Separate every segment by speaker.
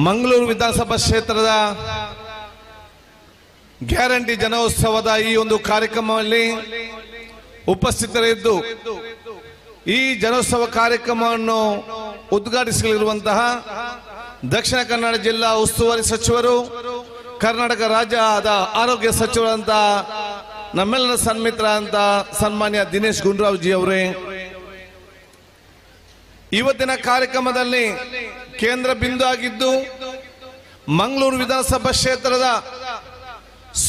Speaker 1: ಮಂಗಳೂರು ವಿಧಾನಸಭಾ ಕ್ಷೇತ್ರದ ಗ್ಯಾರಂಟಿ ಜನೋತ್ಸವದ ಈ ಒಂದು ಕಾರ್ಯಕ್ರಮದಲ್ಲಿ ಉಪಸ್ಥಿತರಿದ್ದು ಈ ಜನೋತ್ಸವ ಕಾರ್ಯಕ್ರಮವನ್ನು ಉದ್ಘಾಟಿಸಲಿರುವಂತಹ ದಕ್ಷಿಣ ಕನ್ನಡ ಜಿಲ್ಲಾ ಉಸ್ತುವಾರಿ ಸಚಿವರು, ಕರ್ನಾಟಕ ರಾಜ್ಯದ ಆರೋಗ್ಯ ಸಚಿವರಂತ ನಮ್ಮೆಲ್ಲರ ಸನ್ಮಿತ್ರ ಅಂತ ಸನ್ಮಾನ್ಯ ದಿನೇಶ್ ಗುಂಡೂರಾವ್ ಜಿ ಅವರೇ, ಇವತ್ತಿನ ಕಾರ್ಯಕ್ರಮದಲ್ಲಿ ಕೇಂದ್ರ ಬಿಂದು ಆಗಿದ್ದು ಮಂಗಳೂರು ವಿಧಾನಸಭಾ ಕ್ಷೇತ್ರದ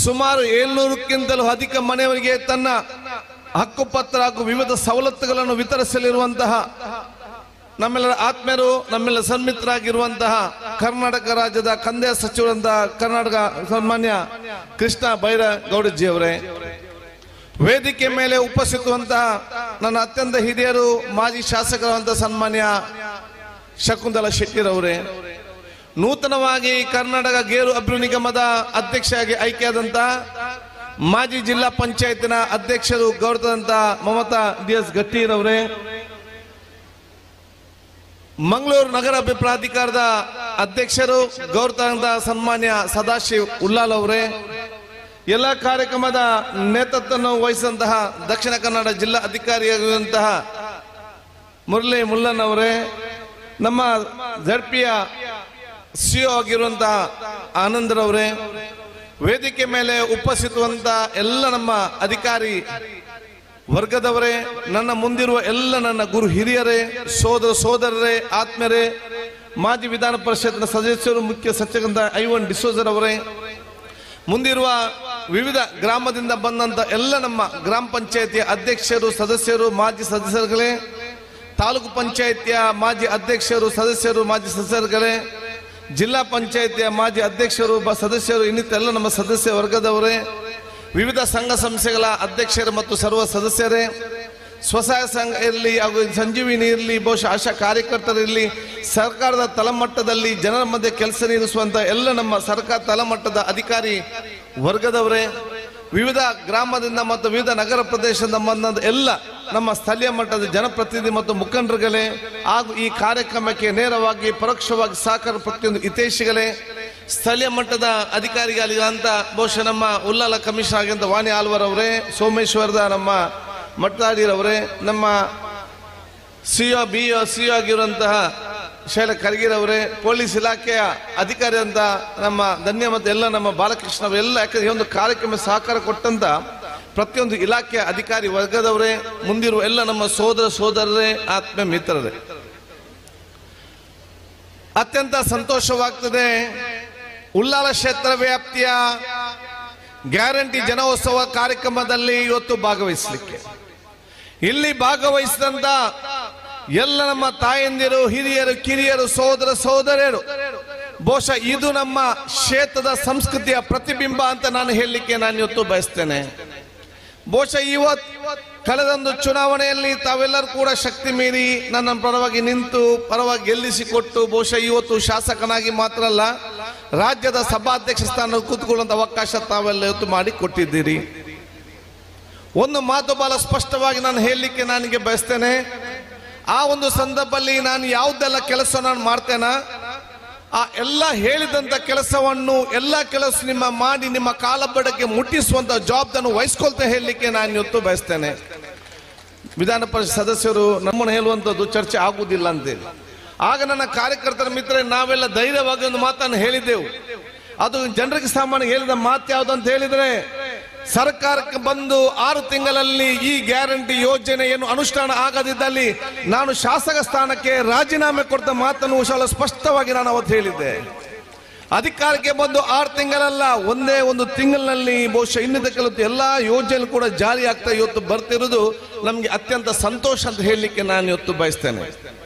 Speaker 1: ಸುಮಾರು 700ಕ್ಕಿಂತಲೂ ಅಧಿಕ ಮನೆಯವರಿಗೆ ತನ್ನ ಹಕ್ಕುಪತ್ರ ಹಾಗೂ ವಿವಿಧ ಸವಲತ್ತುಗಳನ್ನು ವಿತರಿಸಲಿರುವಂತಹ ನಮ್ಮೆಲ್ಲರ ಆತ್ಮೀಯರು, ನಮ್ಮೆಲ್ಲ ಸನ್ಮಿತರಾಗಿರುವಂತಹ ಕರ್ನಾಟಕ ರಾಜ್ಯದ ಕಂದಾಯ ಸಚಿವರಂತ ಕರ್ನಾಟಕ ಸನ್ಮಾನ್ಯ ಕೃಷ್ಣ ಬೈರೇಗೌಡಜಿ ಅವರೇ, ವೇದಿಕೆ ಮೇಲೆ ಉಪಸ್ಥಿತವಂತಹ ನನ್ನ ಅತ್ಯಂತ ಹಿರಿಯರು, ಮಾಜಿ ಶಾಸಕರಂತ ಸನ್ಮಾನ್ಯ ಶಕುಂತಲಾ ಶೆಟ್ಟಿರವರೇ, ನೂತನವಾಗಿ ಕರ್ನಾಟಕ ಗೇರು ಅಭಿವೃದ್ಧಿ ನಿಗಮದ ಅಧ್ಯಕ್ಷರಾಗಿ ಆಯ್ಕೆಯಾದಂತ ಮಾಜಿ ಜಿಲ್ಲಾ ಪಂಚಾಯತಿನ ಅಧ್ಯಕ್ಷರು ಗೌರವಾದಂತ ಮಮತಾ ಡಿ.ಎಸ್. ಗಟ್ಟಿರವರೇ, ಮಂಗಳೂರು ನಗರ ಪ್ರಾಧಿಕಾರದ ಅಧ್ಯಕ್ಷರು ಗೌರವಾದಂತ ಸನ್ಮಾನ್ಯ ಸದಾಶಿವ್ ಉಲ್ಲಾಲ್ ಅವರೇ, ಎಲ್ಲ ಕಾರ್ಯಕ್ರಮದ ನೇತೃತ್ವವನ್ನು ವಹಿಸಿದಂತಹ ದಕ್ಷಿಣ ಕನ್ನಡ ಜಿಲ್ಲಾ ಅಧಿಕಾರಿಯಾಗಿರುವಂತಹ ಮುರಳಿ ಮುಲ್ಲನ್ ಅವರೇ, ನಮ್ಮ ಜಡ್ಪಿಯ ಸಿಒ ಆಗಿರುವಂತಹ ಆನಂದರವರೇ, ವೇದಿಕೆ ಮೇಲೆ ಉಪಸ್ಥಿತವಂತ ಎಲ್ಲ ನಮ್ಮ ಅಧಿಕಾರಿ ವರ್ಗದವರೇ, ನನ್ನ ಮುಂದಿರುವ ಎಲ್ಲ ನನ್ನ ಗುರು ಹಿರಿಯರೇ, ಸೋದರ ಸೋದರರೇ, ಆತ್ಮೀಯರೇ, ಮಾಜಿ ವಿಧಾನ ಪರಿಷತ್ನ ಸದಸ್ಯರು, ಮುಖ್ಯ ಸಚಿವರಾದ ಐವನ್ ಡಿಸೋಜರ್ ಅವರೇ, ಮುಂದಿರುವ ವಿವಿಧ ಗ್ರಾಮದಿಂದ ಬಂದಂತ ಎಲ್ಲ ನಮ್ಮ ಗ್ರಾಮ ಪಂಚಾಯತಿಯ ಅಧ್ಯಕ್ಷರು, ಸದಸ್ಯರು, ಮಾಜಿ ಸದಸ್ಯರುಗಳೇ, ತಾಲೂಕು ಪಂಚಾಯತಿಯ ಮಾಜಿ ಅಧ್ಯಕ್ಷರು, ಸದಸ್ಯರು, ಮಾಜಿ ಸದಸ್ಯರುಗಳೇ, ಜಿಲ್ಲಾ ಪಂಚಾಯತಿಯ ಮಾಜಿ ಅಧ್ಯಕ್ಷರು, ಸದಸ್ಯರು, ಇನ್ನಿತೆಲ್ಲ ನಮ್ಮ ಸದಸ್ಯ ವರ್ಗದವರೇ, ವಿವಿಧ ಸಂಘ ಸಂಸ್ಥೆಗಳ ಅಧ್ಯಕ್ಷರು ಮತ್ತು ಸರ್ವ ಸದಸ್ಯರೇ, ಸ್ವಸಹಾಯ ಸಂಘ ಇರಲಿ ಹಾಗೂ ಸಂಜೀವಿನಿ ಇರಲಿ, ಬಹುಶಃ ಆಶಾ ಕಾರ್ಯಕರ್ತರಿರಲಿ, ಸರ್ಕಾರದ ತಳಮಟ್ಟದಲ್ಲಿ ಜನರ ಮಧ್ಯೆ ಕೆಲಸ ನಿರ್ವಹಿಸುವಂತ ಎಲ್ಲ ನಮ್ಮ ಸರ್ಕಾರ ತಳಮಟ್ಟದ ಅಧಿಕಾರಿ ವರ್ಗದವರೇ, ವಿವಿಧ ಗ್ರಾಮದಿಂದ ಮತ್ತು ವಿವಿಧ ನಗರ ಪ್ರದೇಶದಿಂದ ಬಂದ ಎಲ್ಲ ನಮ್ಮ ಸ್ಥಳೀಯ ಮಟ್ಟದ ಜನಪ್ರತಿನಿಧಿ ಮತ್ತು ಮುಖಂಡರುಗಳೇ, ಹಾಗೂ ಈ ಕಾರ್ಯಕ್ರಮಕ್ಕೆ ನೇರವಾಗಿ ಪರೋಕ್ಷವಾಗಿ ಸಹಕಾರ ಪ್ರತಿಯೊಂದು ಹಿತೈಷಿಗಳೇ, ಸ್ಥಳೀಯ ಮಟ್ಟದ ಅಧಿಕಾರಿಗಳಿಗಂತ ಬಹುಶಃ ನಮ್ಮ ಉಲ್ಲಾಲ ಕಮಿಷನರ್ ಆಗಿಂತ ವಾಣಿ ಆಳ್ವಾರ್ ಅವರೇ, ಸೋಮೇಶ್ವರದ ನಮ್ಮ ಮಟ್ಟಾಡಿರವರೇ, ನಮ್ಮ ಸಿಒ ಆಗಿರುವಂತಹ ಶೈಲ ಕರ್ಗಿರವರೇ, ಪೊಲೀಸ್ ಇಲಾಖೆಯ ಅಧಿಕಾರಿ ಅಂತ ನಮ್ಮ ಧನ್ಯ ಮತ್ತು ಎಲ್ಲ ನಮ್ಮ ಬಾಲಕೃಷ್ಣ ಎಲ್ಲ, ಯಾಕಂದ್ರೆ ಈ ಒಂದು ಕಾರ್ಯಕ್ರಮ ಸಹಕಾರ ಕೊಟ್ಟಂತ ಪ್ರತಿಯೊಂದು ಇಲಾಖೆಯ ಅಧಿಕಾರಿ ವರ್ಗದವರೇ, ಮುಂದಿರುವ ಎಲ್ಲ ನಮ್ಮ ಸೋದರ ಸೋದರರೇ, ಆತ್ಮೀಯ ಮಿತ್ರರೇ, ಅತ್ಯಂತ ಸಂತೋಷವಾಗ್ತದೆ. ಉಲ್ಲಾಲ ಕ್ಷೇತ್ರ ವ್ಯಾಪ್ತಿಯ ಗ್ಯಾರಂಟಿ ಜನೋತ್ಸವ ಕಾರ್ಯಕ್ರಮದಲ್ಲಿ ಇವತ್ತು ಭಾಗವಹಿಸಲಿಕ್ಕೆ, ಇಲ್ಲಿ ಭಾಗವಹಿಸಿದಂತ ಎಲ್ಲ ನಮ್ಮ ತಾಯಂದಿರು, ಹಿರಿಯರು, ಕಿರಿಯರು, ಸೋದರ ಸೋದರಿಯರು, ಬಹುಶಃ ಇದು ನಮ್ಮ ಕ್ಷೇತ್ರದ ಸಂಸ್ಕೃತಿಯ ಪ್ರತಿಬಿಂಬ ಅಂತ ನಾನು ಹೇಳಲಿಕ್ಕೆ ನಾನು ಇವತ್ತು ಬಯಸ್ತೇನೆ. ಬಹುಶಃ ಇವತ್ತು ಕಳೆದೊಂದು ಚುನಾವಣೆಯಲ್ಲಿ ತಾವೆಲ್ಲರೂ ಕೂಡ ಶಕ್ತಿ ಮೀರಿ ನನ್ನ ಪರವಾಗಿ ನಿಂತು ಪರವಾಗಿ ಗೆಲ್ಲಿಸಿಕೊಟ್ಟು ಬಹುಶಃ ಇವತ್ತು ಶಾಸಕನಾಗಿ ಮಾತ್ರ ಅಲ್ಲ, ರಾಜ್ಯದ ಸಭಾಧ್ಯಕ್ಷ ಸ್ಥಾನ ಕೂತ್ಕೊಳ್ಳುವಂತ ಅವಕಾಶ ತಾವೆಲ್ಲ ಇವತ್ತು ಮಾಡಿ ಕೊಟ್ಟಿದ್ದೀರಿ. ಒಂದು ಮಾತು ಬಹಳ ಸ್ಪಷ್ಟವಾಗಿ ನಾನು ಹೇಳಲಿಕ್ಕೆ ನನಗೆ ಬಯಸ್ತೇನೆ. ಆ ಒಂದು ಸಂದರ್ಭದಲ್ಲಿ ನಾನು ಯಾವುದೆಲ್ಲ ಕೆಲಸ ನಾನು ಮಾಡ್ತೇನೆ, ಆ ಎಲ್ಲ ಹೇಳಿದಂತ ಕೆಲಸವನ್ನು ಎಲ್ಲ ಕೆಲಸ ನಿಮ್ಮ ಮಾಡಿ ನಿಮ್ಮ ಕಾಲಬಡಕ್ಕೆ ಮುಟ್ಟಿಸುವಂತ ಜವಾಬ್ದಾರಿ ವಹಿಸ್ಕೊಳ್ತಾ ಹೇಳಲಿಕ್ಕೆ ನಾನು ಇವತ್ತು ಬಯಸ್ತೇನೆ. ವಿಧಾನ ಪರಿಷತ್ ಸದಸ್ಯರು ನಮ್ಮನ್ನು ಹೇಳುವಂಥದ್ದು ಚರ್ಚೆ ಆಗುವುದಿಲ್ಲ ಅಂತೇಳಿ, ಆಗ ನನ್ನ ಕಾರ್ಯಕರ್ತರ ಮಿತ್ರ ನಾವೆಲ್ಲ ಧೈರ್ಯವಾಗಿ ಒಂದು ಮಾತನ್ನು ಹೇಳಿದ್ದೆವು. ಅದು ಜನರಿಗೆ ಸಾಮಾನ್ಯ ಹೇಳಿದ ಮಾತು ಯಾವುದಂತ ಹೇಳಿದ್ರೆ, ಸರ್ಕಾರಕ್ಕೆ ಬಂದು 6 ತಿಂಗಳಲ್ಲಿ ಈ ಗ್ಯಾರಂಟಿ ಯೋಜನೆಯನ್ನು ಅನುಷ್ಠಾನ ಆಗದಿದ್ದಲ್ಲಿ ನಾನು ಶಾಸಕ ಸ್ಥಾನಕ್ಕೆ ರಾಜೀನಾಮೆ ಕೊಟ್ಟ ಮಾತನ್ನು ಬಹಳ ಸ್ಪಷ್ಟವಾಗಿ ನಾನು ಅವತ್ತು ಹೇಳಿದ್ದೆ. ಅಧಿಕಾರಕ್ಕೆ ಬಂದು 6 ತಿಂಗಳಲ್ಲ, ಒಂದೇ ಒಂದು ತಿಂಗಳಿನಲ್ಲಿ ಬಹುಶಃ ಇನ್ನಿತ ಕೆಲವು ಎಲ್ಲಾ ಯೋಜನೆ ಕೂಡ ಜಾರಿ ಆಗ್ತಾ ಇವತ್ತು ಬರ್ತಿರೋದು ನಮ್ಗೆ ಅತ್ಯಂತ ಸಂತೋಷ ಅಂತ ಹೇಳಲಿಕ್ಕೆ ನಾನು ಇವತ್ತು ಬಯಸ್ತೇನೆ.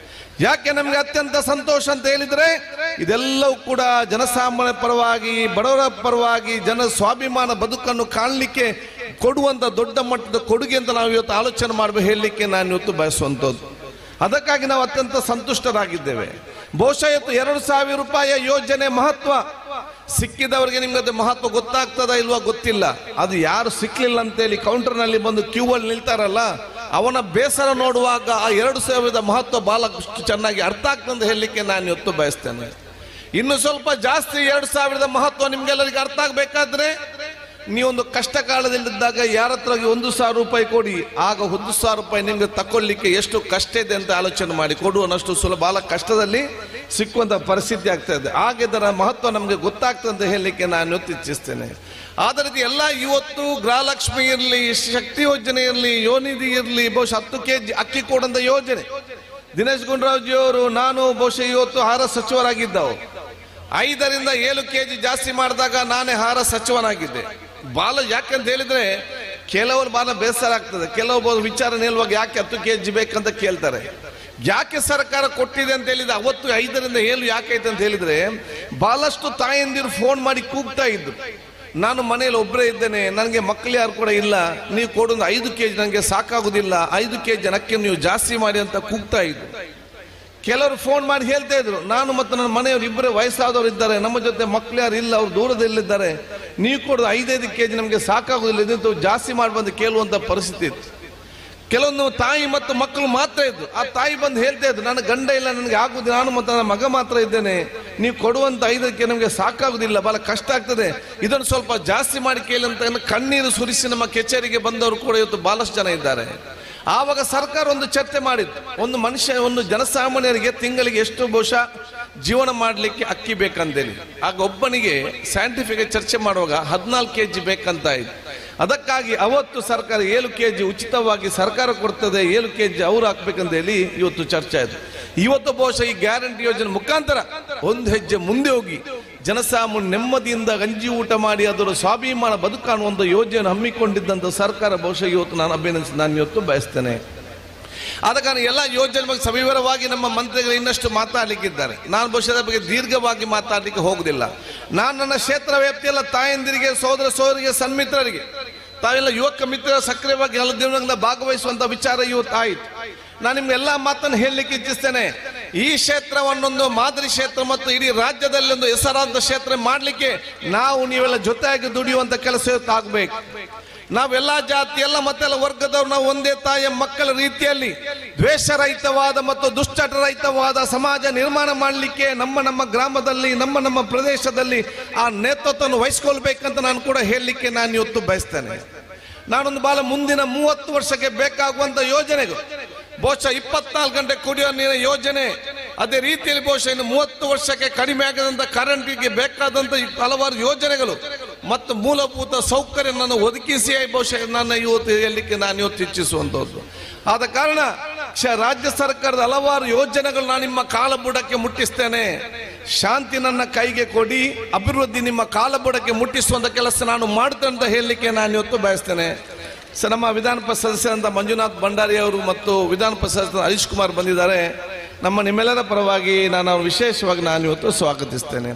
Speaker 1: ಯಾಕೆ ನಮ್ಗೆ ಅತ್ಯಂತ ಸಂತೋಷ ಅಂತ ಹೇಳಿದ್ರೆ, ಇದೆಲ್ಲವೂ ಕೂಡ ಜನಸಾಮಾನ್ಯ ಪರವಾಗಿ, ಬಡವರ ಪರವಾಗಿ, ಜನ ಸ್ವಾಭಿಮಾನ ಬದುಕನ್ನು ಕಾಣಲಿಕ್ಕೆ ಕೊಡುವಂತ ದೊಡ್ಡ ಮಟ್ಟದ ಕೊಡುಗೆ ಅಂತ ನಾವು ಇವತ್ತು ಆಲೋಚನೆ ಮಾಡಬೇಕು ಹೇಳಲಿಕ್ಕೆ ನಾನು ಇವತ್ತು ಬಯಸುವಂಥದ್ದು. ಅದಕ್ಕಾಗಿ ನಾವು ಅತ್ಯಂತ ಸಂತುಷ್ಟರಾಗಿದ್ದೇವೆ. ಬಹುಶಃ ಇವತ್ತು 2,000 ರೂಪಾಯಿಯ ಯೋಜನೆ ಮಹತ್ವ ಸಿಕ್ಕಿದವರಿಗೆ ನಿಮ್ಗೆ ಅದು ಮಹತ್ವ ಗೊತ್ತಾಗ್ತದ ಇಲ್ವಾ ಗೊತ್ತಿಲ್ಲ. ಅದು ಯಾರು ಸಿಕ್ಲಿಲ್ಲ ಅಂತೇಳಿ ಕೌಂಟರ್ ನಲ್ಲಿ ಬಂದು ಕ್ಯೂ ಅಲ್ಲಿ ನಿಲ್ತಾರಲ್ಲ, ಅವನ ಬೇಸರ ನೋಡುವಾಗ ಆ 2,000ದ ಮಹತ್ವ ಬಹಳ ಚೆನ್ನಾಗಿ ಅರ್ಥ ಆಗ್ತದೆ ಹೇಳಲಿಕ್ಕೆ ನಾನು ಇವತ್ತು ಬಯಸ್ತೇನೆ. ಇನ್ನು ಸ್ವಲ್ಪ ಜಾಸ್ತಿ 2000 ಮಹತ್ವ ನಿಮ್ಗೆಲ್ಲರಿಗೆ ಅರ್ಥ ಆಗ್ಬೇಕಾದ್ರೆ ನೀವೊಂದು ಕಷ್ಟ ಕಾಲದಲ್ಲಿದ್ದಾಗ ಯಾರ ಹತ್ರ 1,000 ರೂಪಾಯಿ ಕೊಡಿ, ಆಗ 1,000 ರೂಪಾಯಿ ನಿಮ್ಗೆ ತಕೊಳ್ಳಿಕ್ಕೆ ಎಷ್ಟು ಕಷ್ಟ ಇದೆ ಅಂತ ಆಲೋಚನೆ ಮಾಡಿ. ಕೊಡುವನಷ್ಟು ಸುಲಭ, ಬಹಳ ಕಷ್ಟದಲ್ಲಿ ಸಿಕ್ಕುವಂತ ಪರಿಸ್ಥಿತಿ ಆಗ್ತಾ ಇದೆ. ಆಗ ಇದರ ಮಹತ್ವ ನಮ್ಗೆ ಗೊತ್ತಾಗ್ತದೆ ಅಂತ ಹೇಳಲಿಕ್ಕೆ ನಾನು ಇವತ್ತು ಇಚ್ಛಿಸ್ತೇನೆ. ಆದ ರೀತಿ ಎಲ್ಲ ಇವತ್ತು ಗೃಹಲಕ್ಷ್ಮಿ ಇರಲಿ, ಶಕ್ತಿ ಯೋಜನೆ ಇರಲಿ, ಯೋನಿಧಿ ಇರಲಿ, ಬಹುಶಃ 10 kg ಅಕ್ಕಿ ಕೊಡಂತ ಯೋಜನೆ ದಿನೇಶ್ ಗುಂಡೂರಾವ್ಜಿಯವರು ನಾನು ಬಹುಶಃ ಇವತ್ತು ಆಹಾರ ಸಚಿವರಾಗಿದ್ದವು. 5 ರಿಂದ 7 kg ಜಾಸ್ತಿ ಮಾಡಿದಾಗ ನಾನೇ ಆಹಾರ ಸಚಿವನಾಗಿದ್ದೆ. ಬಾಲ ಯಾಕಂತ ಹೇಳಿದ್ರೆ ಕೆಲವರು ಬಾಲ ಬೇಸರ ಆಗ್ತದೆ. ಕೆಲವೊಬ್ಬರು ವಿಚಾರ ನಿಲ್ಲುವಾಗ ಯಾಕೆ 10 kg ಬೇಕಂತ ಕೇಳ್ತಾರೆ. ಯಾಕೆ ಸರ್ಕಾರ ಕೊಟ್ಟಿದೆ ಅಂತ ಹೇಳಿದ್ರೆ ಅವತ್ತು 5 ರಿಂದ 7 ಯಾಕೈತೆ ಅಂತ ಹೇಳಿದ್ರೆ ಬಹಳಷ್ಟು ತಾಯಂದಿರು ಫೋನ್ ಮಾಡಿ ಕೂಗ್ತಾ ಇದ್ರು, ನಾನು ಮನೆಯಲ್ಲಿ ಒಬ್ಬರೇ ಇದ್ದೇನೆ, ನನಗೆ ಮಕ್ಕಳು ಯಾರು ಕೂಡ ಇಲ್ಲ, ನೀವು ಕೊಡೊಂದು 5 kg ನನಗೆ ಸಾಕಾಗುದಿಲ್ಲ, 5 kg ಅಕ್ಕಿ ನೀವು ಜಾಸ್ತಿ ಮಾಡಿ ಅಂತ ಕೂಗ್ತಾ ಇದ್ರು. ಕೆಲವರು ಫೋನ್ ಮಾಡಿ ಹೇಳ್ತಾ ಇದ್ರು, ನಾನು ಮತ್ತು ನನ್ನ ಮನೆಯವರು ಇಬ್ಬರೇ ವಯಸ್ಸಾದವರು ಇದ್ದಾರೆ, ನಮ್ಮ ಜೊತೆ ಮಕ್ಕಳು ಯಾರು ಇಲ್ಲ, ಅವ್ರು ದೂರದಲ್ಲಿದ್ದಾರೆ, ನೀವು ಕೊಡೋದು 5 kg ನಮಗೆ ಸಾಕಾಗುದಿಲ್ಲ, ಇದು ಜಾಸ್ತಿ ಮಾಡಿ ಬಂದು ಕೇಳುವಂತ ಪರಿಸ್ಥಿತಿ ಇತ್ತು. ಕೆಲವೊಂದು ತಾಯಿ ಮತ್ತು ಮಕ್ಕಳು ಮಾತ್ರ ಇದ್ರು. ಆ ತಾಯಿ ಬಂದು ಹೇಳ್ತಾ ಇದ್ರು, ನನ್ನ ಗಂಡ ಇಲ್ಲ, ನನಗೆ ಆಗುದಿಲ್ಲ, ನಾನು ಮತ್ತು ನನ್ನ ಮಗ ಮಾತ್ರ ಇದ್ದೇನೆ, ನೀವು ಕೊಡುವಂತ 5 kg ನಮಗೆ ಸಾಕಾಗುದಿಲ್ಲ, ಬಹಳ ಕಷ್ಟ ಆಗ್ತದೆ, ಇದನ್ನು ಸ್ವಲ್ಪ ಜಾಸ್ತಿ ಮಾಡಿ ಕೇಳಿ ಅಂತ ಕಣ್ಣೀರು ಸುರಿಸಿ ನಮ್ಮ ಕಚೇರಿಗೆ ಬಂದವರು ಕೂಡ ಇವತ್ತು ಬಹಳಷ್ಟು ಜನ ಇದ್ದಾರೆ. ಆವಾಗ ಸರ್ಕಾರ ಒಂದು ಚರ್ಚೆ ಮಾಡಿತ್ತು, ಒಂದು ಮನುಷ್ಯ, ಒಂದು ಜನಸಾಮಾನ್ಯರಿಗೆ ತಿಂಗಳಿಗೆ ಎಷ್ಟು ಬಹುಶಃ ಜೀವನ ಮಾಡಲಿಕ್ಕೆ ಅಕ್ಕಿ ಬೇಕಂತೇಳಿ. ಆಗ ಒಬ್ಬನಿಗೆ ಸೈಂಟಿಫಿಕ್ ಚರ್ಚೆ ಮಾಡುವಾಗ 14 kg ಬೇಕಂತ ಆಯ್ತು. ಅದಕ್ಕಾಗಿ ಅವತ್ತು ಸರ್ಕಾರ 7 kg ಉಚಿತವಾಗಿ ಸರ್ಕಾರ ಕೊಡ್ತದೆ, 7 kg ಅವ್ರು ಹಾಕ್ಬೇಕಂತ ಹೇಳಿ ಇವತ್ತು ಚರ್ಚೆ ಆಯ್ತು. ಇವತ್ತು ಬಹುಶಃ ಈ ಗ್ಯಾರಂಟಿ ಯೋಜನೆ ಮುಖಾಂತರ ಒಂದು ಹೆಜ್ಜೆ ಮುಂದೆ ಹೋಗಿ ಜನಸಾಮಾನ್ಯ ನೆಮ್ಮದಿಯಿಂದ ಗಂಜಿ ಊಟ ಮಾಡಿ ಅದರ ಸ್ವಾಭಿಮಾನ ಬದುಕಾಣುವ ಒಂದು ಯೋಜನೆ ಹಮ್ಮಿಕೊಂಡಿದ್ದಂಥ ಸರ್ಕಾರ ಬಹುಶಃ ಇವತ್ತು ನಾನು ಇವತ್ತು ಬಯಸ್ತೇನೆ. ಆದ ಕಾರಣ ಎಲ್ಲ ಯೋಜನೆ ಬಗ್ಗೆ ಸವಿವರವಾಗಿ ನಮ್ಮ ಮಂತ್ರಿಗಳು ಇನ್ನಷ್ಟು ಮಾತಾಡಲಿಕ್ಕಿದ್ದಾರೆ. ನಾನು ಬಹುಶಃ ಬಗ್ಗೆ ದೀರ್ಘವಾಗಿ ಮಾತಾಡಲಿಕ್ಕೆ ಹೋಗುದಿಲ್ಲ. ನಾನು ನನ್ನ ಕ್ಷೇತ್ರ ವ್ಯಾಪ್ತಿಯಲ್ಲ ತಾಯಂದಿರಿಗೆ, ಸೋದರ ಸೋದರಿಗೆ, ಸನ್ಮಿತ್ರರಿಗೆ, ತಾವೆಲ್ಲ ಯುವಕ ಮಿತ್ರ ಸಕ್ರಿಯವಾಗಿ ಹಲವು ದಿನಗಳಿಂದ ಭಾಗವಹಿಸುವಂತ ವಿಚಾರ ಇವತ್ತು ಆಯಿತು. ನಾನು ನಿಮ್ಗೆಲ್ಲ ಮಾತನ್ನು ಹೇಳಲಿಕ್ಕೆ ಇಚ್ಛಿಸ್ತೇನೆ. ಈ ಕ್ಷೇತ್ರವನ್ನೊಂದು ಮಾದರಿ ಕ್ಷೇತ್ರ ಮತ್ತು ಇಡೀ ರಾಜ್ಯದಲ್ಲಿ ಒಂದು ಹೆಸರಾದ ಕ್ಷೇತ್ರ ಮಾಡಲಿಕ್ಕೆ ನಾವು ನೀವೆಲ್ಲ ಜೊತೆಯಾಗಿ ದುಡಿಯುವಂತ ಕೆಲಸ ಇವತ್ತು ಆಗ್ಬೇಕು. ನಾವೆಲ್ಲ ಜಾತಿ, ಎಲ್ಲ ಮತ್ತೆಲ್ಲ ವರ್ಗದವರು ನಾವು ಒಂದೇ ತಾಯಿಯ ಮಕ್ಕಳ ರೀತಿಯಲ್ಲಿ ದ್ವೇಷರಹಿತವಾದ ಮತ್ತು ದುಶ್ಚಟರಹಿತವಾದ ಸಮಾಜ ನಿರ್ಮಾಣ ಮಾಡಲಿಕ್ಕೆ ನಮ್ಮ ಗ್ರಾಮದಲ್ಲಿ, ನಮ್ಮ ಪ್ರದೇಶದಲ್ಲಿ ಆ ನೇತೃತ್ವವನ್ನು ವಹಿಸ್ಕೊಳ್ಬೇಕಂತ ನಾನು ಕೂಡ ಹೇಳಲಿಕ್ಕೆ ನಾನು ಇವತ್ತು ಬಯಸ್ತೇನೆ. ನಾನೊಂದು ಬಾಲ ಮುಂದಿನ 30 ವರ್ಷಕ್ಕೆ ಬೇಕಾಗುವಂತ ಯೋಜನೆಗಳು, ಬಹುಶಃ 24 ಗಂಟೆ ಕುಡಿಯುವ ನೀರಿನ ಯೋಜನೆ, ಅದೇ ರೀತಿಯಲ್ಲಿ ಬಹುಶಃ ಇನ್ನು 30 ವರ್ಷಕ್ಕೆ ಕಡಿಮೆ ಆಗದಂತ ಕರೆಂಟಿಗೆ ಬೇಕಾದಂತ ಹಲವಾರು ಯೋಜನೆಗಳು ಮತ್ತು ಮೂಲಭೂತ ಸೌಕರ್ಯ ನಾನು ಒದಗಿಸಿ ಬಹುಶಃ ನನ್ನ ಇವತ್ತು ಹೇಳಲಿಕ್ಕೆ ನಾನು ಇವತ್ತು ಇಚ್ಛಿಸುವಂತದ್ದು. ಆದ ಕಾರಣ ರಾಜ್ಯ ಸರ್ಕಾರದ ಹಲವಾರು ಯೋಜನೆಗಳು ನಾನು ನಿಮ್ಮ ಕಾಲಬುಡಕ್ಕೆ ಮುಟ್ಟಿಸ್ತೇನೆ. ಶಾಂತಿ ನನ್ನ ಕೈಗೆ ಕೊಡಿ, ಅಭಿವೃದ್ಧಿ ನಿಮ್ಮ ಕಾಲಬುಡಕ್ಕೆ ಮುಟ್ಟಿಸುವಂತ ಕೆಲಸ ನಾನು ಮಾಡ್ತೇನೆ ಅಂತ ಹೇಳಲಿಕ್ಕೆ ನಾನು ಇವತ್ತು ಬಯಸ್ತೇನೆ. ನಮ್ಮ ವಿಧಾನ ಪರಿಷತ್ ಸದಸ್ಯರಂತ ಮಂಜುನಾಥ್ ಭಂಡಾರಿ ಅವರು ಮತ್ತು ವಿಧಾನ ಪರಿಷತ್ ಹರೀಶ್ ಕುಮಾರ್ ಬಂದಿದ್ದಾರೆ. ನಿಮ್ಮೆಲ್ಲರ ಪರವಾಗಿ ನಾನು ವಿಶೇಷವಾಗಿ ನಾನು ಇವತ್ತು ಸ್ವಾಗತಿಸ್ತೇನೆ.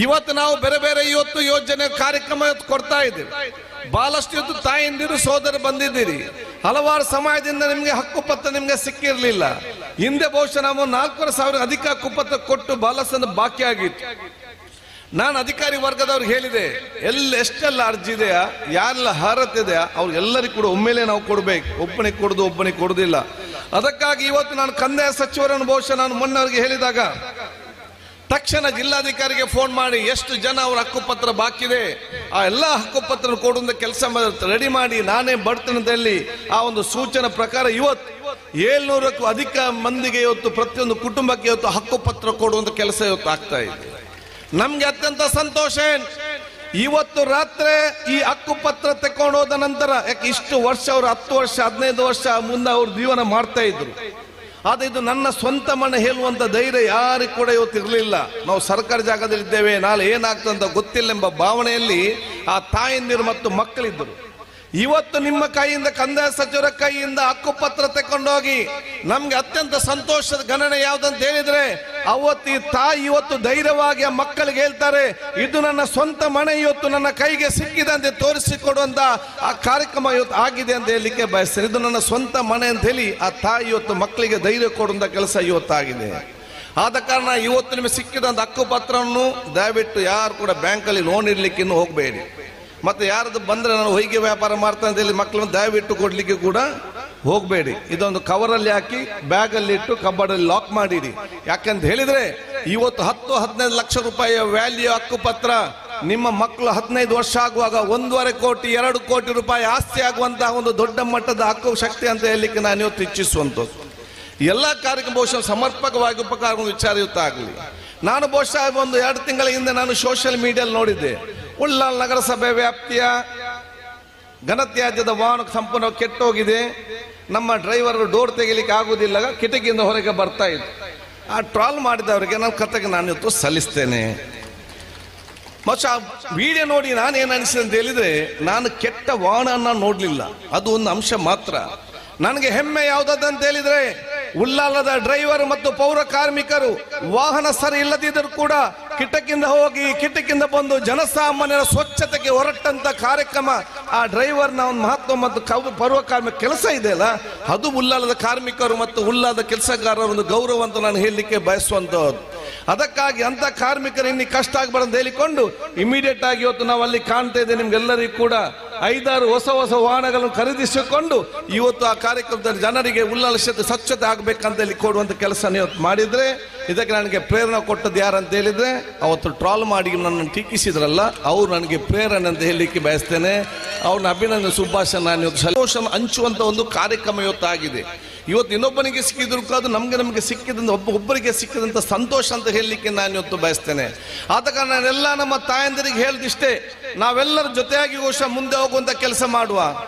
Speaker 1: ಇವತ್ತು ನಾವು ಬೇರೆ ಬೇರೆ ಇವತ್ತು ಯೋಜನೆ ಕಾರ್ಯಕ್ರಮ ಇವತ್ತು ಕೊಡ್ತಾ ಇದ್ದೀವಿ. ಬಹಳಷ್ಟು ಇವತ್ತು ತಾಯಂದಿರು ಸೋದರ ಬಂದಿದ್ದೀರಿ. ಹಲವಾರು ಸಮಾಜದಿಂದ ನಿಮ್ಗೆ ಹಕ್ಕುಪತ್ರ ನಿಮ್ಗೆ ಸಿಕ್ಕಿರ್ಲಿಲ್ಲ. ಹಿಂದೆ ಬಹುಶಃ ನಾವು 4,500 ಅಧಿಕ ಹಕ್ಕುಪತ್ರ ಕೊಟ್ಟು ಬಹಳಷ್ಟು ಬಾಕಿ ಆಗಿತ್ತು. ನಾನು ಅಧಿಕಾರಿ ವರ್ಗದವ್ರಿಗೆ ಹೇಳಿದೆ, ಎಷ್ಟೆಲ್ಲ ಅರ್ಜಿ ಇದೆಯಾ, ಯಾರೆಲ್ಲ ಅರ್ಹತೆ ಇದೆಯಾ ಅವ್ರಿಗೆಲ್ಲರಿಗೂ ಕೂಡ ಒಮ್ಮೆಲೆ ನಾವು ಕೊಡ್ಬೇಕು, ಒಬ್ಬನಿಗೆ ಕೊಡುದು ಒಬ್ಬನಿಗೆ ಕೊಡುದಿಲ್ಲ. ಅದಕ್ಕಾಗಿ ಇವತ್ತು ನಾನು ಕಂದಾಯ ಸಚಿವರನ್ನು ಬಹುಶಃ ನಾನು ಮೊನ್ನೆವರೆಗೆ ಹೇಳಿದಾಗ ತಕ್ಷಣ ಜಿಲ್ಲಾಧಿಕಾರಿಗೆ ಫೋನ್ ಮಾಡಿ ಎಷ್ಟು ಜನ ಅವ್ರ ಹಕ್ಕುಪತ್ರ ಬಾಕಿ ಇದೆ ಆ ಎಲ್ಲ ಹಕ್ಕುಪತ್ರ ಕೊಡುವಂತ ಕೆಲಸ ರೆಡಿ ಮಾಡಿ ನಾನೇ ಬಡ್ತನದಲ್ಲಿ ಆ ಒಂದು ಸೂಚನೆ ಪ್ರಕಾರ ಇವತ್ತು 700ಕ್ಕೂ ಅಧಿಕ ಮಂದಿಗೆ ಇವತ್ತು ಪ್ರತಿಯೊಂದು ಕುಟುಂಬಕ್ಕೆ ಇವತ್ತು ಹಕ್ಕುಪತ್ರ ಕೊಡುವಂತ ಕೆಲಸ ಇವತ್ತು ಆಗ್ತಾ ಇದೆ. ನಮ್ಗೆ ಅತ್ಯಂತ ಸಂತೋಷ ಇವತ್ತು ರಾತ್ರಿ ಈ ಹಕ್ಕುಪತ್ರ ತಕೊಂಡು ಹೋದ ನಂತರ, ಯಾಕೆ ಇಷ್ಟು ವರ್ಷ ಅವರು 10 ವರ್ಷ 15 ವರ್ಷ ಮುಂದೆ ಅವ್ರು ಜೀವನ ಮಾಡ್ತಾ ಇದ್ರು. ಆದ್ರೆ ಇದು ನನ್ನ ಸ್ವಂತ ಮನೆ ಹೇಳುವಂತ ಧೈರ್ಯ ಯಾರಿಗೂ ಕೂಡ ಇವತ್ತು ಇರಲಿಲ್ಲ. ನಾವು ಸರ್ಕಾರಿ ಜಾಗದಲ್ಲಿ ಇದ್ದೇವೆ, ನಾಳೆ ಏನಾಗ್ತದೆ ಅಂತ ಗೊತ್ತಿಲ್ಲ ಎಂಬ ಭಾವನೆಯಲ್ಲಿ ಆ ತಾಯಂದಿರು ಮತ್ತು ಮಕ್ಕಳಿದ್ದರು. ಇವತ್ತು ನಿಮ್ಮ ಕೈಯಿಂದ, ಕಂದಾಯ ಸಚಿವರ ಕೈಯಿಂದ ಹಕ್ಕುಪತ್ರ ತಕೊಂಡೋಗಿ ನಮ್ಗೆ ಅತ್ಯಂತ ಸಂತೋಷದ ಗಣನೆ ಯಾವ್ದಂತ ಹೇಳಿದ್ರೆ, ಅವತ್ತು ಈ ತಾಯಿ ಇವತ್ತು ಧೈರ್ಯವಾಗಿ ಆ ಮಕ್ಕಳಿಗೆ ಹೇಳ್ತಾರೆ, ಇದು ನನ್ನ ಸ್ವಂತ ಮನೆ ಇವತ್ತು ನನ್ನ ಕೈಗೆ ಸಿಕ್ಕಿದೆ ಅಂತ ತೋರಿಸಿಕೊಡುವಂತ ಆ ಕಾರ್ಯಕ್ರಮ ಇವತ್ತು ಆಗಿದೆ ಅಂತ ಹೇಳಲಿಕ್ಕೆ ಬಯಸ್ತೇನೆ. ಇದು ನನ್ನ ಸ್ವಂತ ಮನೆ ಅಂತ ಹೇಳಿ ಆ ತಾಯಿ ಇವತ್ತು ಮಕ್ಕಳಿಗೆ ಧೈರ್ಯ ಕೊಡುವಂತ ಕೆಲಸ ಇವತ್ತಾಗಿದೆ. ಆದ ಕಾರಣ ಇವತ್ತು ನಿಮಗೆ ಸಿಕ್ಕಿದಂತ ಹಕ್ಕುಪತ್ರವನ್ನು ದಯವಿಟ್ಟು ಯಾರು ಕೂಡ ಬ್ಯಾಂಕಲ್ಲಿ ಲೋನ್ ಇರ್ಲಿಕ್ಕೆ ಇನ್ನು ಹೋಗಬೇಡಿ. ಮತ್ತೆ ಯಾರದು ಬಂದ್ರೆ ನಾನು ಹೊಯ್ಗೆ ವ್ಯಾಪಾರ ಮಾಡ್ತಾ ಅಂತ ಹೇಳಿ ಮಕ್ಕಳನ್ನು ದಯವಿಟ್ಟು ಕೊಡ್ಲಿಕ್ಕೆ ಕೂಡ ಹೋಗಬೇಡಿ. ಇದೊಂದು ಕವರಲ್ಲಿ ಹಾಕಿ ಬ್ಯಾಗ್ ಅಲ್ಲಿ ಇಟ್ಟು ಕಬ್ಬಾರ್ಡಲ್ಲಿ ಲಾಕ್ ಮಾಡಿಡಿ. ಯಾಕಂತ ಹೇಳಿದ್ರೆ ಇವತ್ತು 10-15 ಲಕ್ಷ ರೂಪಾಯಿಯ ವ್ಯಾಲ್ಯೂ ಹಕ್ಕುಪತ್ರ ನಿಮ್ಮ ಮಕ್ಕಳು 15 ವರ್ಷ ಆಗುವಾಗ 1.5 ಕೋಟಿ 2 ಕೋಟಿ ರೂಪಾಯಿ ಆಸ್ತಿ ಆಗುವಂತಹ ಒಂದು ದೊಡ್ಡ ಮಟ್ಟದ ಹಕ್ಕು ಶಕ್ತಿ ಅಂತ ಹೇಳಲಿಕ್ಕೆ ನಾನು ಇವತ್ತು ಇಚ್ಛಿಸುವಂಥದ್ದು. ಎಲ್ಲ ಕಾರ್ಯಕ್ರಮ ಬಹುಶಃ ಸಮರ್ಪಕವಾಗಿ ಉಪಕಾರ ವಿಚಾರಯುಕ್ತ ಆಗಲಿ. ನಾನು ಬಹುಶಃ 1-2 ತಿಂಗಳ ಹಿಂದೆ ನಾನು ಸೋಷಿಯಲ್ ಮೀಡಿಯಲ್ಲಿ ನೋಡಿದ್ದೆ, ಉಳ್ಳಾಲ ನಗರಸಭೆ ವ್ಯಾಪ್ತಿಯ ಘನತ್ಯಾಜ್ಯದ ವಾಹನ ಸಂಪೂರ್ಣ ಕೆಟ್ಟೋಗಿದೆ, ನಮ್ಮ ಡ್ರೈವರ್ ಡೋರ್ ತೆಗಿಲಿಕ್ಕೆ ಆಗುದಿಲ್ಲ, ಕಿಟಕಿಯಿಂದ ಹೊರಗೆ ಬರ್ತಾ ಇತ್ತು. ಆ ಟ್ರಾಲ್ ಮಾಡಿದವರಿಗೆ ನಾನು ಕತೆಗೆ ನಾನು ಇವತ್ತು ಸಲ್ಲಿಸ್ತೇನೆ. ಬಹುಶಃ ವಿಡಿಯೋ ನೋಡಿ ನಾನೇನು ಅನಿಸಿದೆ ಅಂತ ಹೇಳಿದ್ರೆ, ನಾನು ಕೆಟ್ಟ ವಾಹನ ನೋಡ್ಲಿಲ್ಲ, ಅದು ಒಂದು ಅಂಶ ಮಾತ್ರ. ನನಗೆ ಹೆಮ್ಮೆ ಯಾವುದಂತ ಹೇಳಿದ್ರೆ, ಉಳ್ಳಾಲದ ಡ್ರೈವರ್ ಮತ್ತು ಪೌರ ಕಾರ್ಮಿಕರು ವಾಹನ ಸರಿ ಇಲ್ಲದಿದ್ದರೂ ಕೂಡ ಕಿಟಕಿಯಿಂದ ಹೋಗಿ ಕಿಟಕಿಯಿಂದ ಬಂದು ಜನಸಾಮಾನ್ಯರ ಸ್ವಚ್ಛತೆಗೆ ಹೊರಟಂತ ಕಾರ್ಯಕ್ರಮ, ಆ ಡ್ರೈವರ್ನ ಒಂದು ಮಹತ್ವ ಮತ್ತು ಪೌರ ಕಾರ್ಮಿಕ ಕೆಲಸ ಇದೆಯಲ್ಲ, ಅದು ಉಳ್ಳಾಲದ ಕಾರ್ಮಿಕರು ಮತ್ತು ಉಳ್ಳಾಲದ ಕೆಲಸಗಾರರ ಒಂದು ಗೌರವ ಅಂತ ನಾನು ಹೇಳಲಿಕ್ಕೆ ಬಯಸುವಂತದ್ದು. ಅದಕ್ಕಾಗಿ ಅಂತ ಕಾರ್ಮಿಕರು ಇನ್ನಿ ಕಷ್ಟ ಆಗಬಾರ್ದು ಅಂತ ಹೇಳಿಕೊಂಡು ಇಮಿಡಿಯೇಟ್ ಆಗಿ ಇವತ್ತು ನಾವು ಅಲ್ಲಿ ಕಾಣ್ತಾ ಇದ್ದೇವೆ. ನಿಮ್ಗೆಲ್ಲರಿಗೂ ಕೂಡ 5-6 ಹೊಸ ವಾಹನಗಳನ್ನು ಖರೀದಿಸಿಕೊಂಡು ಇವತ್ತು ಆ ಕಾರ್ಯಕ್ರಮದಲ್ಲಿ ಜನರಿಗೆ ಉಳ್ಳಾಲ ಕ್ಷೇತ್ರ ಸ್ವಚ್ಛತೆ ಆಗ್ಬೇಕಂತ ಹೇಳಿ ಕೊಡುವಂತ ಕೆಲಸ ಇವತ್ತು ಮಾಡಿದ್ರೆ, ಇದಕ್ಕೆ ನನಗೆ ಪ್ರೇರಣೆ ಕೊಟ್ಟದ್ದು ಯಾರಂತ ಹೇಳಿದ್ರೆ, ಅವತ್ತು ಟ್ರಾಲ್ ಮಾಡಿ ನನ್ನನ್ನು ಟೀಕಿಸಿದ್ರಲ್ಲ, ಅವ್ರು ನನಗೆ ಪ್ರೇರಣೆ ಅಂತ ಹೇಳಲಿಕ್ಕೆ ಬಯಸ್ತೇನೆ. ಅವ್ರನ್ನ ಅಭಿನಂದನೆ ಶುಭಾಶಯ. ನಾನು ಇವತ್ತು ಸಂತೋಷ ಹಂಚುವಂತ ಒಂದು ಕಾರ್ಯಕ್ರಮ ಇವತ್ತು ಆಗಿದೆ. ಇವತ್ತು ಇನ್ನೊಬ್ಬನಿಗೆ ಸಿಕ್ಕಿದ್ರು ಅದು ನಮಗೆ ಸಿಕ್ಕಿದಂತ ಒಬ್ಬರಿಗೆ ಸಿಕ್ಕಿದಂತ ಸಂತೋಷ ಅಂತ ಹೇಳಲಿಕ್ಕೆ ನಾನು ಇವತ್ತು ಬಯಸ್ತೇನೆ. ಆದ ಕಾರಣ ನಾನೆಲ್ಲ ನಮ್ಮ ತಾಯಂದಿರಿಗೆ ಹೇಳಿದಿಷ್ಟೇ, ನಾವೆಲ್ಲರ ಜೊತೆಯಾಗಿ ಬಹುಶಃ ಮುಂದೆ ಹೋಗುವಂತ ಕೆಲಸ ಮಾಡುವ.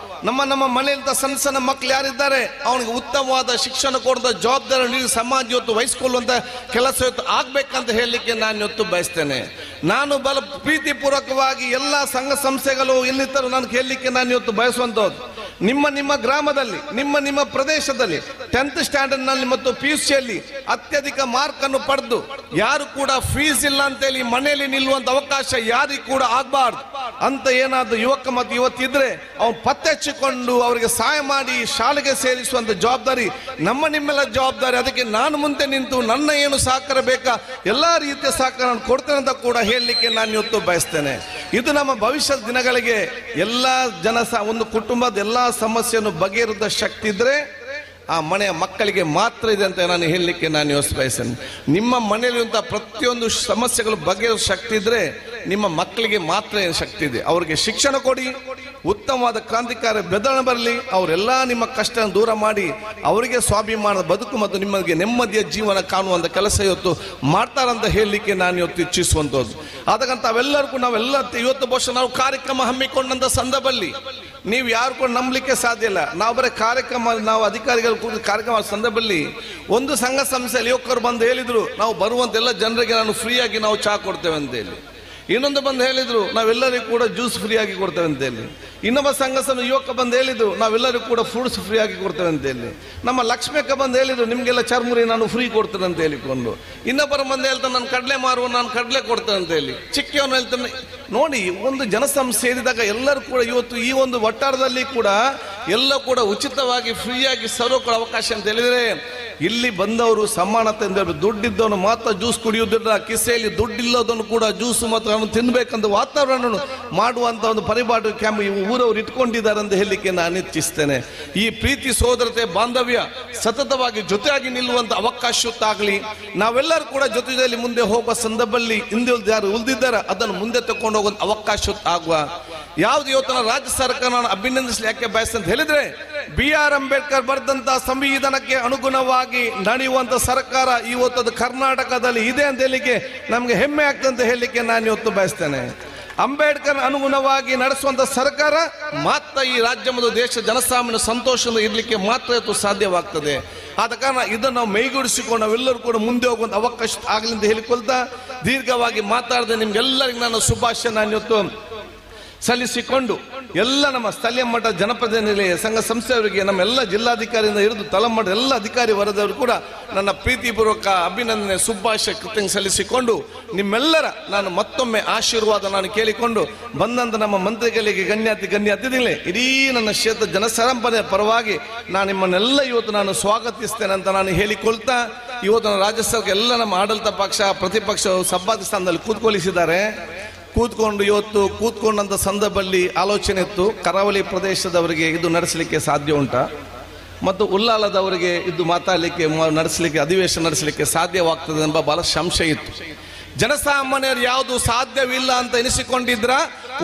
Speaker 1: ನಮ್ಮ ಮನೆಯಿಂದ ಸಣ್ಣ ಮಕ್ಕಳು ಯಾರಿದ್ದಾರೆ ಅವನಿಗೆ ಉತ್ತಮವಾದ ಶಿಕ್ಷಣ ಕೊಡುವ ಜವಾಬ್ದಾರಿ ನೀಡಿ ಸಮಾಜ ಇವತ್ತು ವಹಿಸಿಕೊಳ್ಳುವಂತ ಕೆಲಸ ಇವತ್ತು ಆಗ್ಬೇಕಂತ ಹೇಳಲಿಕ್ಕೆ ನಾನು ಇವತ್ತು ಬಯಸ್ತೇನೆ. ನಾನು ಬಲ ಪ್ರೀತಿಪೂರ್ವಕವಾಗಿ ಎಲ್ಲ ಸಂಘ ಸಂಸ್ಥೆಗಳು ಇನ್ನಿತರ ನಾನು ಹೇಳಲಿಕ್ಕೆ ನಾನು ಇವತ್ತು ಬಯಸುವಂತದ್ದು, ನಿಮ್ಮ ಗ್ರಾಮದಲ್ಲಿ ನಿಮ್ಮ ಪ್ರದೇಶದಲ್ಲಿ 10th ಸ್ಟ್ಯಾಂಡರ್ಡ್ ನಲ್ಲಿ ಮತ್ತು PUCಯಲ್ಲಿ ಅತ್ಯಧಿಕ ಮಾರ್ಕ್ ಅನ್ನು ಪಡೆದು ಯಾರು ಕೂಡ ಫೀಸ್ ಇಲ್ಲ ಅಂತೇಳಿ ಮನೆಯಲ್ಲಿ ನಿಲ್ಲುವಂತ ಅವಕಾಶ ಯಾರಿಗೂ ಕೂಡ ಆಗಬಾರ್ದು ಅಂತ ಏನಾದ್ರು ಯುವಕ ಮತ್ತು ಯುವತಿ ಇದ್ರೆ ಅವ್ನು ಪತ್ತೆ ಹಚ್ಚಿಕೊಂಡು ಅವರಿಗೆ ಸಹಾಯ ಮಾಡಿ ಶಾಲೆಗೆ ಸೇರಿಸುವಂತ ಜವಾಬ್ದಾರಿ ನಿಮ್ಮೆಲ್ಲ ಜವಾಬ್ದಾರಿ. ಅದಕ್ಕೆ ನಾನು ಮುಂದೆ ನಿಂತು ನನ್ನ ಏನು ಸಹಕಾರ ಬೇಕಾ ಎಲ್ಲಾ ರೀತಿಯ ಸಹಕಾರ ಕೊಡ್ತೇನೆ ಅಂತ ಕೂಡ ಹೇಳಲಿಕ್ಕೆ ನಾನು ಇವತ್ತು ಬಯಸ್ತೇನೆ. ಇದು ನಮ್ಮ ಭವಿಷ್ಯದ ದಿನಗಳಿಗೆ ಎಲ್ಲಾ ಒಂದು ಕುಟುಂಬದ ಎಲ್ಲಾ ಸಮಸ್ಯೆಯನ್ನು ಬಗೆಹರಿದ ಶಕ್ತಿ ಇದ್ರೆ ಆ ಮನೆಯ ಮಕ್ಕಳಿಗೆ ಮಾತ್ರ ಇದೆ ಅಂತ ನಾನು ಹೇಳಲಿಕ್ಕೆ ನಾನು ಯೋಚಿಸ್ತೇನೆ. ನಿಮ್ಮ ಮನೆಯಲ್ಲಿರುವಂತಹ ಪ್ರತಿಯೊಂದು ಸಮಸ್ಯೆಗಳು ಬಗೆಹರಿಸುವ ಶಕ್ತಿ ಇದ್ರೆ ನಿಮ್ಮ ಮಕ್ಕಳಿಗೆ ಮಾತ್ರ ಶಕ್ತಿ ಇದೆ. ಅವರಿಗೆ ಶಿಕ್ಷಣ ಕೊಡಿ, ಉತ್ತಮವಾದ ಕ್ರಾಂತಿಕಾರಿ ಬೆಳವಣಿಗೆ ಬರಲಿ, ಅವರೆಲ್ಲ ನಿಮ್ಮ ಕಷ್ಟ ದೂರ ಮಾಡಿ ಅವರಿಗೆ ಸ್ವಾಭಿಮಾನದ ಬದುಕು ಮತ್ತು ನಿಮಗೆ ನೆಮ್ಮದಿಯ ಜೀವನ ಕಾಣುವಂತ ಕೆಲಸ ಇವತ್ತು ಮಾಡ್ತಾರಂತ ಹೇಳಲಿಕ್ಕೆ ನಾನು ಇವತ್ತು ಇಚ್ಛಿಸುವಂತದ್ದು. ಅದಕ್ಕಂತ ನಾವೆಲ್ಲರಿಗೂ ಇವತ್ತು ಬಹುಶಃ ನಾವು ಕಾರ್ಯಕ್ರಮ ಹಮ್ಮಿಕೊಂಡಂತ ಸಂದರ್ಭದಲ್ಲಿ ನೀವು ಯಾರು ಕೂಡ ನಂಬಲಿಕ್ಕೆ ಸಾಧ್ಯ ಇಲ್ಲ. ನಾವು ಬರೀ ನಾವು ಅಧಿಕಾರಿಗಳು ಕಾರ್ಯಕ್ರಮ ಸಂದರ್ಭದಲ್ಲಿ ಒಂದು ಸಂಘ ಸಂಸ್ಥೆಯಲ್ಲಿ ಯುವಕರು ಬಂದು ಹೇಳಿದ್ರು, ನಾವು ಬರುವಂತೆಲ್ಲ ಜನರಿಗೆ ನಾನು ಫ್ರೀ ಆಗಿ ನಾವು ಚಹಾ ಕೊಡ್ತೇವೆ ಅಂತ ಹೇಳಿ. ಇನ್ನೊಂದು ಬಂದು ಹೇಳಿದ್ರು, ನಾವೆಲ್ಲರಿಗೂ ಕೂಡ ಜ್ಯೂಸ್ ಫ್ರೀ ಆಗಿ ಕೊಡ್ತೇವೆ ಅಂತ ಹೇಳಿ. ಇನ್ನೊಬ್ಬ ಸಂಘ ಯುವಕ ಬಂದು ಹೇಳಿದ್ರು, ನಾವೆಲ್ಲರಿಗೂ ಕೂಡ ಫ್ರೂಟ್ಸ್ ಫ್ರೀ ಆಗಿ ಕೊಡ್ತೇವೆ ಅಂತ ಹೇಳಿ. ನಮ್ಮ ಲಕ್ಷ್ಮಕ್ಕ ಬಂದು ಹೇಳಿದ್ರು, ನಿಮ್ಗೆಲ್ಲ ಚರ್ಮುರಿ ನಾನು ಫ್ರೀ ಕೊಡ್ತೇನೆ ಅಂತ ಹೇಳಿಕೊಂಡು. ಇನ್ನೊಬ್ಬರ ಬಂದು ಹೇಳ್ತಾನೆ, ನಾನು ಕಡಲೆ ಮಾರುವ ನಾನು ಕಡಲೆ ಕೊಡ್ತೇನೆ ಅಂತ ಹೇಳಿ. ಚಿಕ್ಕವನು ಹೇಳ್ತಾನೆ. ನೋಡಿ, ಒಂದು ಜನಸಂಸ್ಥೆ ಸೇರಿದಾಗ ಎಲ್ಲರೂ ಕೂಡ ಇವತ್ತು ಈ ಒಂದು ವಟ್ಟಾರದಲ್ಲಿ ಕೂಡ ಎಲ್ಲ ಕೂಡ ಉಚಿತವಾಗಿ ಫ್ರೀಯಾಗಿ ಸರ್ವ್ ಕೊಡೋ ಅವಕಾಶ ಅಂತ ಹೇಳಿದ್ರೆ, ಇಲ್ಲಿ ಬಂದವರು ಸಮಾನತೆ ದುಡ್ಡಿದ್ದವನು ಮಾತ್ರ ಜ್ಯೂಸ್ ಕುಡಿಯುವುದಿಲ್ಲ, ಕಿಸೆಯಲ್ಲಿ ದುಡ್ಡಿಲ್ಲದವನು ಕೂಡ ಜ್ಯೂಸ್ ಮಾತ್ರ ಅವನು ತಿನ್ಬೇಕಂತ ವಾತಾವರಣ ಮಾಡುವಂತ ಒಂದು ಪರಿಪಾಠ ಕ್ಯಾಂಪ್ ಊರವರು ಇಟ್ಕೊಂಡಿದ್ದಾರೆ ಅಂತ ಹೇಳಲಿಕ್ಕೆ ನಾನು ಇಚ್ಛಿಸ್ತೇನೆ. ಈ ಪ್ರೀತಿ ಸೋದರತೆ ಬಾಂಧವ್ಯ ಸತತವಾಗಿ ಜೊತೆಯಾಗಿ ನಿಲ್ಲುವಂತ ಅವಕಾಶ ಆಗಲಿ. ನಾವೆಲ್ಲರೂ ಕೂಡ ಜೊತೆಯಲ್ಲಿ ಮುಂದೆ ಹೋಗುವ ಸಂದರ್ಭದಲ್ಲಿ ಹಿಂದೆ ಯಾರು ಉಳಿದಿದ್ದಾರೆ ಅದನ್ನು ಮುಂದೆ ತಕೊಂಡು ಹೋಗುವಂತ ಅವಕಾಶ ಆಗುವ. ಯಾವ್ದು ಇವತ್ತು ರಾಜ್ಯ ಸರ್ಕಾರ ನಾನು ಅಭಿನಂದಿಸಲಿ ಯಾಕೆ ಬಯಸ್ತಂತ ಅಂತ ಹೇಳಿದ್ರೆ, BR ಅಂಬೇಡ್ಕರ್ ಬರೆದಂತ ಸಂವಿಧಾನಕ್ಕೆ ಅನುಗುಣವಾಗಿ ನಡೆಯುವಂತ ಸರ್ಕಾರ ಇವತ್ತು ಕರ್ನಾಟಕದಲ್ಲಿ ಇದೆ ಅಂತ ಹೇಳಲಿಕ್ಕೆ ನಮ್ಗೆ ಹೆಮ್ಮೆ ಆಗ್ತದೆ ಹೇಳಲಿಕ್ಕೆ ನಾನು ಇವತ್ತು ಬಯಸ್ತೇನೆ. ಅಂಬೇಡ್ಕರ್ ಅನುಗುಣವಾಗಿ ನಡೆಸುವಂತ ಸರ್ಕಾರ ಮಾತ್ರ ಈ ರಾಜ್ಯ ಮತ್ತು ದೇಶ ಜನಸಾಮಾನ್ಯ ಸಂತೋಷದಿಂದ ಇರ್ಲಿಕ್ಕೆ ಮಾತ್ರ ಇವತ್ತು ಸಾಧ್ಯವಾಗ್ತದೆ. ಆದ ಕಾರಣ ಇದನ್ನು ನಾವು ಮೈಗೂಡಿಸಿಕೊಂಡು ನಾವೆಲ್ಲರೂ ಕೂಡ ಮುಂದೆ ಹೋಗುವಂತ ಅವಕಾಶ ಆಗಲಿ ಅಂತ ಹೇಳಿಕೊಳ್ತಾ ದೀರ್ಘವಾಗಿ ಮಾತಾಡದೆ ನಿಮ್ಗೆಲ್ಲರಿಗೂ ನಾನು ಶುಭಾಶಯ ನಾನು ಇವತ್ತು ಸಲ್ಲಿಸಿಕೊಂಡು ಎಲ್ಲ ನಮ್ಮ ಸ್ಥಳೀಯ ಮಟ್ಟ ಜನಪ್ರತಿನಿಧಿಗಳಿಗೆ ಸಂಘ ಸಂಸ್ಥೆಯವರಿಗೆ ನಮ್ಮೆಲ್ಲ ಜಿಲ್ಲಾಧಿಕಾರಿಯಿಂದ ಹಿಡಿದು ತಳಮಟ್ಟ ಎಲ್ಲ ಅಧಿಕಾರಿ ವರ್ಗದವರು ಕೂಡ ನನ್ನ ಪ್ರೀತಿಪೂರ್ವಕ ಅಭಿನಂದನೆ ಶುಭಾಶಯ ಕೃತಜ್ಞತೆ ಸಲ್ಲಿಸಿಕೊಂಡು ನಿಮ್ಮೆಲ್ಲರ ನಾನು ಮತ್ತೊಮ್ಮೆ ಆಶೀರ್ವಾದ ನಾನು ಕೇಳಿಕೊಂಡು ಬಂದಂತ ನಮ್ಮ ಮಂತ್ರಿಗಳಿಗೆ ಗಣ್ಯಾತಿಥಿಗಳೇ ಇಡೀ ನನ್ನ ಕ್ಷೇತ್ರ ಜನಸಂಪನ್ನೆಯ ಪರವಾಗಿ ನಾನು ನಿಮ್ಮನ್ನೆಲ್ಲ ಇವತ್ತು ನಾನು ಸ್ವಾಗತಿಸ್ತೇನೆ ಅಂತ ನಾನು ಹೇಳಿಕೊಳ್ತಾ, ಇವತ್ತು ರಾಜ್ಯ ಸರ್ಕಾರ ಎಲ್ಲ ನಮ್ಮ ಆಡಳಿತ ಪಕ್ಷ ಪ್ರತಿಪಕ್ಷ ಸಭಾಪತಿ ಸ್ಥಾನದಲ್ಲಿ ಕೂತ್ಕೊಳಿಸಿದ್ದಾರೆ. ಕೂತ್ಕೊಂಡಂತ ಸಂದರ್ಭದಲ್ಲಿ ಆಲೋಚನೆ ಇತ್ತು, ಕರಾವಳಿ ಪ್ರದೇಶದವರಿಗೆ ಇದು ನಡೆಸಲಿಕ್ಕೆ ಸಾಧ್ಯ ಉಂಟಾ? ಮತ್ತು ಉಳ್ಳಾಲದವರಿಗೆ ಇದು ಮಾತಾಡಲಿಕ್ಕೆ ನಡೆಸಲಿಕ್ಕೆ ಅಧಿವೇಶನ ನಡೆಸಲಿಕ್ಕೆ ಸಾಧ್ಯವಾಗ್ತದೆ ಎಂಬ ಬಹಳ ಸಂಶಯ ಇತ್ತು. ಜನಸಾಮಾನ್ಯರು ಯಾವುದು ಸಾಧ್ಯವಿಲ್ಲ ಅಂತ ಎನಿಸಿಕೊಂಡಿದ್ರ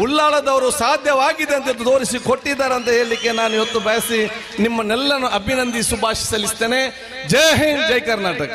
Speaker 1: ಉಳ್ಳಾಲದವರು ಸಾಧ್ಯವಾಗಿದೆ ಅಂತ ತೋರಿಸಿ ಕೊಟ್ಟಿದ್ದಾರೆ ಅಂತ ಹೇಳಲಿಕ್ಕೆ ನಾನು ಇವತ್ತು ಬಯಸಿ ನಿಮ್ಮನ್ನೆಲ್ಲನೂ ಅಭಿನಂದಿಸಿ ಶುಭಾಶಯ ಸಲ್ಲಿಸ್ತೇನೆ. ಜೈ ಹಿಂದ್, ಜೈ ಕರ್ನಾಟಕ.